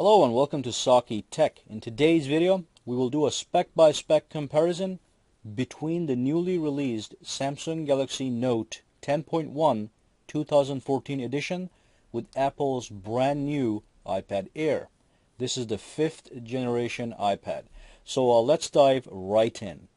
Hello and welcome to Saki Tech. In today's video, we will do a spec-by-spec comparison between the newly released Samsung Galaxy Note 10.1 2014 edition with Apple's brand new iPad Air. This is the 5th generation iPad. So let's dive right in.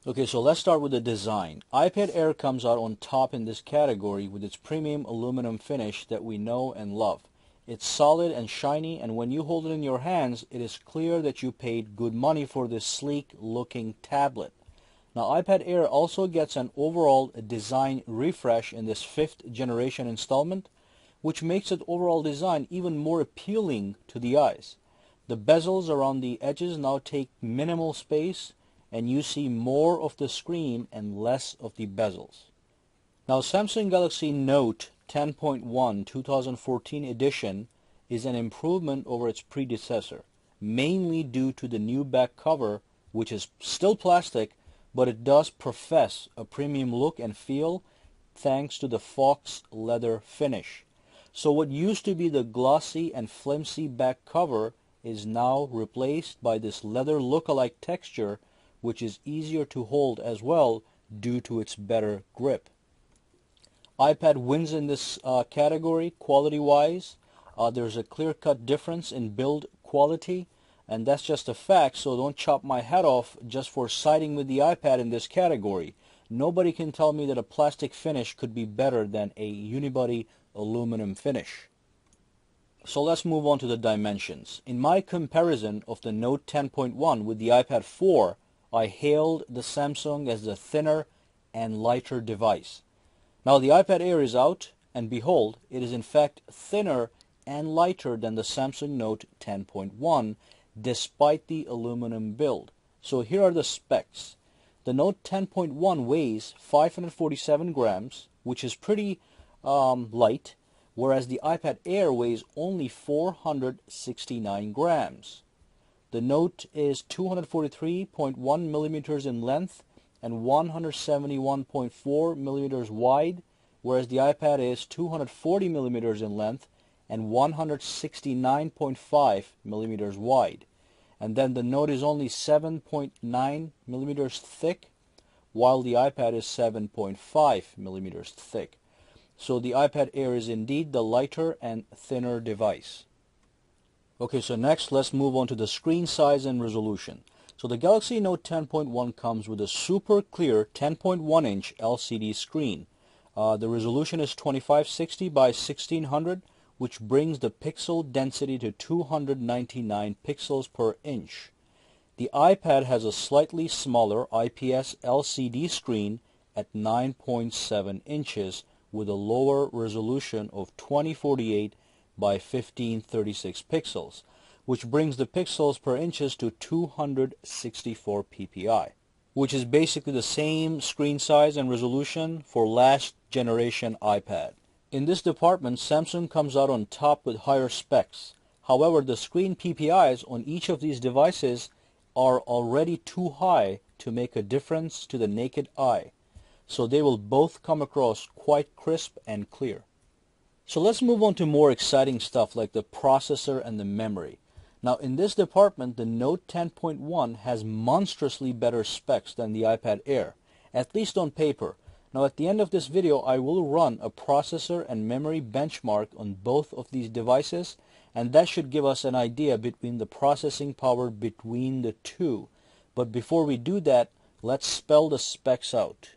Okay, so let's start with the design. iPad Air comes out on top in this category with its premium aluminum finish that we know and love. It's solid and shiny, and when you hold it in your hands, it is clear that you paid good money for this sleek-looking tablet. Now, iPad Air also gets an overall design refresh in this 5th generation installment, which makes its overall design even more appealing to the eyes. The bezels around the edges now take minimal space, and you see more of the screen and less of the bezels. Now, Samsung Galaxy Note 10.1 2014 edition is an improvement over its predecessor, mainly due to the new back cover, which is still plastic, but it does profess a premium look and feel thanks to the fox leather finish. So what used to be the glossy and flimsy back cover is now replaced by this leather look-alike texture, which is easier to hold as well due to its better grip. iPad wins in this category quality-wise. There's a clear-cut difference in build quality, and that's just a fact, so don't chop my head off just for siding with the iPad in this category. Nobody can tell me that a plastic finish could be better than a unibody aluminum finish. So let's move on to the dimensions. In my comparison of the Note 10.1 with the iPad 4, I hailed the Samsung as the thinner and lighter device. Now the iPad Air is out, and behold, it is in fact thinner and lighter than the Samsung Note 10.1 despite the aluminum build. So here are the specs. The Note 10.1 weighs 547 grams, which is pretty light, whereas the iPad Air weighs only 469 grams. The Note is 243.1 millimeters in length and 171.4 millimeters wide, whereas the iPad is 240 millimeters in length and 169.5 millimeters wide. And then the Note is only 7.9 millimeters thick, while the iPad is 7.5 millimeters thick. So the iPad Air is indeed the lighter and thinner device. Okay, so next let's move on to the screen size and resolution. So the Galaxy Note 10.1 comes with a super clear 10.1-inch LCD screen. The resolution is 2560 by 1600, which brings the pixel density to 299 pixels per inch. The iPad has a slightly smaller IPS LCD screen at 9.7 inches with a lower resolution of 2048 by 1536 pixels, which brings the pixels per inches to 264 ppi, which is basically the same screen size and resolution for last generation iPad. In this department, Samsung comes out on top with higher specs. However, the screen PPIs on each of these devices are already too high to make a difference to the naked eye, so they will both come across quite crisp and clear. So let's move on to more exciting stuff like the processor and the memory. Now in this department, the Note 10.1 has monstrously better specs than the iPad Air, at least on paper. Now at the end of this video, I will run a processor and memory benchmark on both of these devices, and that should give us an idea between the processing power between the two. But before we do that, let's spell the specs out.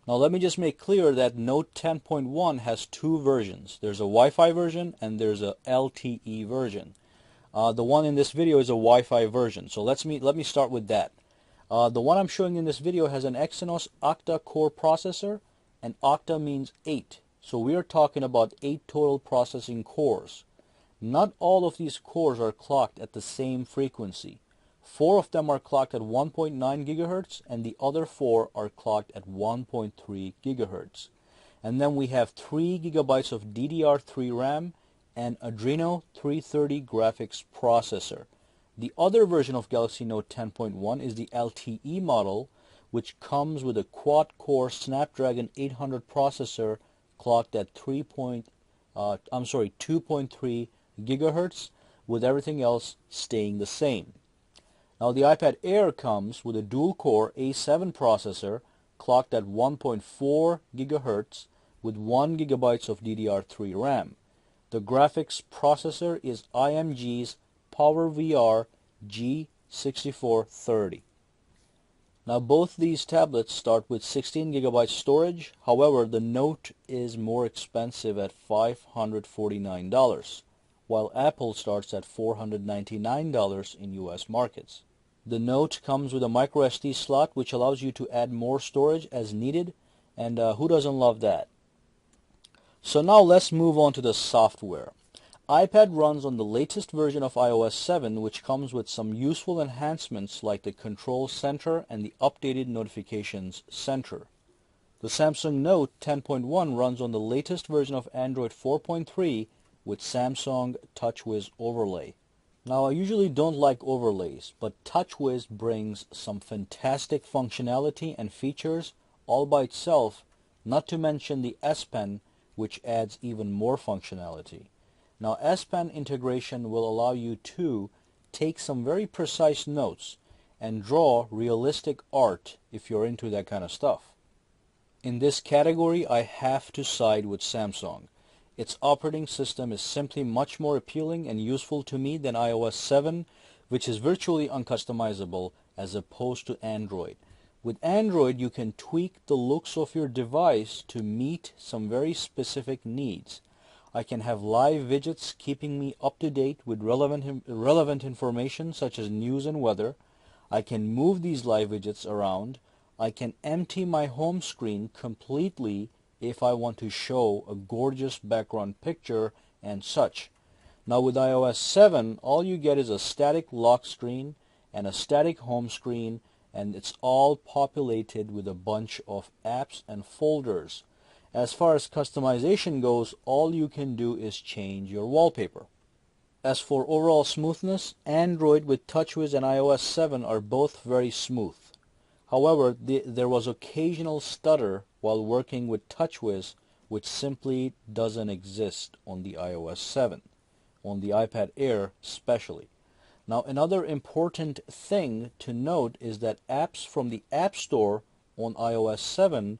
Now let me just make clear that Note 10.1 has two versions. There's a Wi-Fi version and there's a LTE version. The one in this video is a Wi-Fi version, so let me start with that. The one I'm showing in this video has an Exynos octa-core processor, and octa means 8. So we are talking about 8 total processing cores. Not all of these cores are clocked at the same frequency. 4 of them are clocked at 1.9 gigahertz, and the other 4 are clocked at 1.3 gigahertz. And then we have 3 gigabytes of DDR3 RAM and Adreno 330 graphics processor. The other version of Galaxy Note 10.1 is the LTE model, which comes with a quad-core Snapdragon 800 processor clocked at 2.3 gigahertz, with everything else staying the same. Now the iPad Air comes with a dual-core A7 processor clocked at 1.4 GHz with 1 GB of DDR3 RAM. The graphics processor is IMG's PowerVR G6430. Now both these tablets start with 16 GB storage. However, the Note is more expensive at $549, while Apple starts at $499 in US markets. The Note comes with a microSD slot which allows you to add more storage as needed, and who doesn't love that? So now let's move on to the software. iPad runs on the latest version of iOS 7, which comes with some useful enhancements like the Control Center and the updated Notifications Center. The Samsung Note 10.1 runs on the latest version of Android 4.3 with Samsung TouchWiz Overlay. Now, I usually don't like overlays, but TouchWiz brings some fantastic functionality and features all by itself, not to mention the S Pen, which adds even more functionality. Now, S Pen integration will allow you to take some very precise notes and draw realistic art if you're into that kind of stuff. In this category, I have to side with Samsung. Its operating system is simply much more appealing and useful to me than iOS 7, which is virtually uncustomizable as opposed to Android. With Android, you can tweak the looks of your device to meet some very specific needs. I can have live widgets keeping me up to date with relevant information such as news and weather. I can move these live widgets around. I can empty my home screen completely if I want to show a gorgeous background picture and such. Now with iOS 7, all you get is a static lock screen and a static home screen, and it's all populated with a bunch of apps and folders. As far as customization goes, all you can do is change your wallpaper. As for overall smoothness, Android with TouchWiz and iOS 7 are both very smooth. However, there was occasional stutter while working with TouchWiz, which simply doesn't exist on the iOS 7, on the iPad Air especially. Now, another important thing to note is that apps from the App Store on iOS 7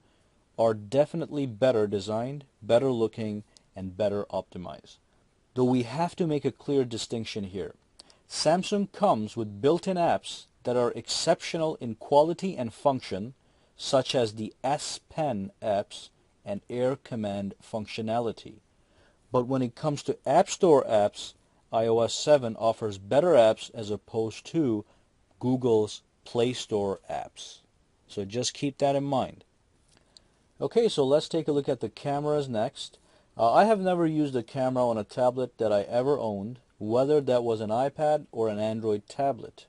are definitely better designed, better looking, and better optimized. Though we have to make a clear distinction here. Samsung comes with built-in apps that are exceptional in quality and function, such as the S Pen apps and Air Command functionality. But when it comes to App Store apps, iOS 7 offers better apps as opposed to Google's Play Store apps. So just keep that in mind. Okay, so let's take a look at the cameras next. I have never used a camera on a tablet that I ever owned, whether that was an iPad or an Android tablet.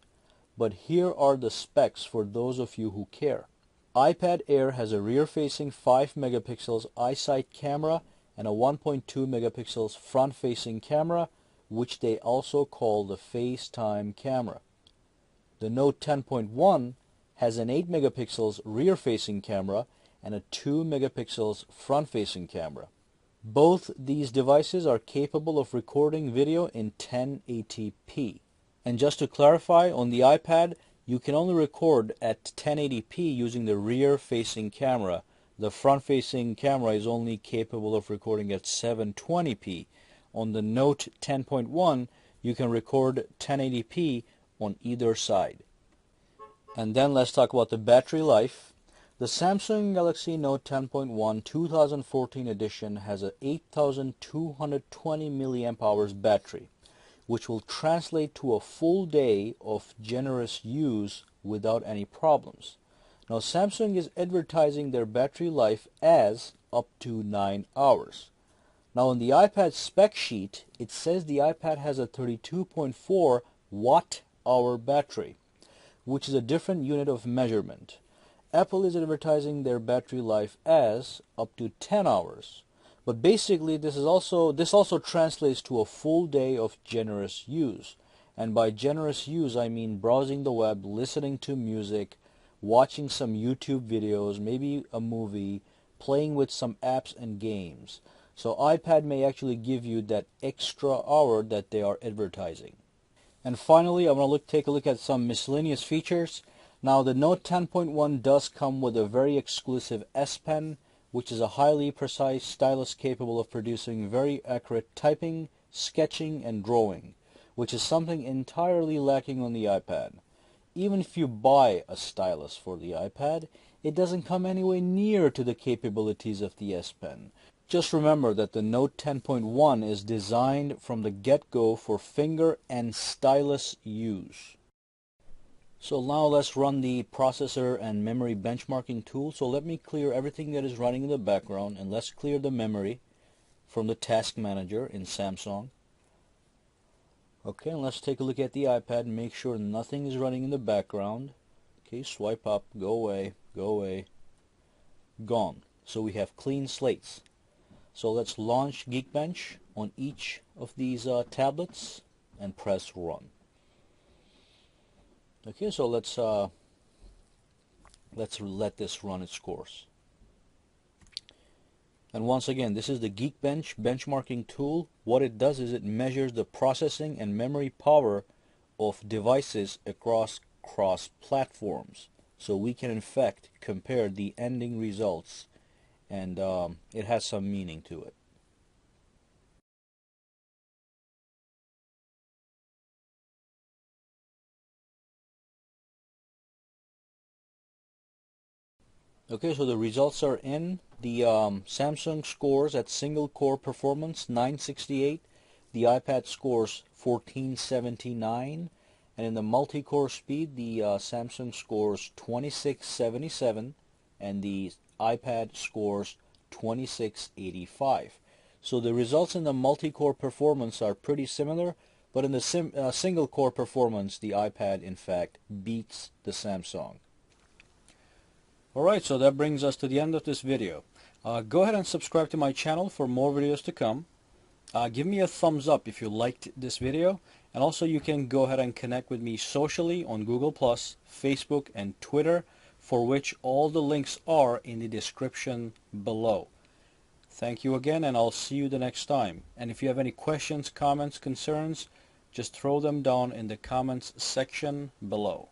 But here are the specs for those of you who care. iPad Air has a rear-facing 5 megapixels iSight camera and a 1.2 megapixels front-facing camera, which they also call the FaceTime camera. The Note 10.1 has an 8 megapixels rear-facing camera and a 2 megapixels front-facing camera. Both these devices are capable of recording video in 1080p. And just to clarify, on the iPad, you can only record at 1080p using the rear-facing camera. The front-facing camera is only capable of recording at 720p. On the Note 10.1, you can record 1080p on either side. And then let's talk about the battery life. The Samsung Galaxy Note 10.1 2014 edition has a 8220 mAh battery, which will translate to a full day of generous use without any problems. Now, Samsung is advertising their battery life as up to 9 hours. Now, on the iPad spec sheet, it says the iPad has a 32.4 watt-hour battery, which is a different unit of measurement. Apple is advertising their battery life as up to 10 hours. But basically, this also translates to a full day of generous use. And by generous use, I mean browsing the web, listening to music, watching some YouTube videos, maybe a movie, playing with some apps and games. So iPad may actually give you that extra hour that they are advertising. And finally, I'm going to take a look at some miscellaneous features. Now, the Note 10.1 does come with a very exclusive S Pen, which is a highly precise stylus capable of producing very accurate typing, sketching, and drawing, which is something entirely lacking on the iPad. Even if you buy a stylus for the iPad, it doesn't come anywhere near to the capabilities of the S Pen. Just remember that the Note 10.1 is designed from the get-go for finger and stylus use. So now let's run the processor and memory benchmarking tool. So let me clear everything that is running in the background, and let's clear the memory from the task manager in Samsung. Okay, and let's take a look at the iPad and make sure nothing is running in the background. Okay, swipe up, go away, gone. So we have clean slates. So let's launch Geekbench on each of these tablets and press run. Okay, so let's let this run its course. And once again, this is the Geekbench benchmarking tool. What it does is it measures the processing and memory power of devices across cross-platforms. So we can in fact compare the ending results, and it has some meaning to it. Okay, so the results are in. The Samsung scores at single core performance 968, the iPad scores 1479, and in the multi-core speed the Samsung scores 2677 and the iPad scores 2685. So the results in the multi-core performance are pretty similar, but in the single core performance the iPad in fact beats the Samsung. Alright, so that brings us to the end of this video. Go ahead and subscribe to my channel for more videos to come. Give me a thumbs up if you liked this video, and also you can go ahead and connect with me socially on Google+, Facebook, and Twitter, for which all the links are in the description below. Thank you again, and I'll see you the next time. And if you have any questions, comments, concerns, just throw them down in the comments section below.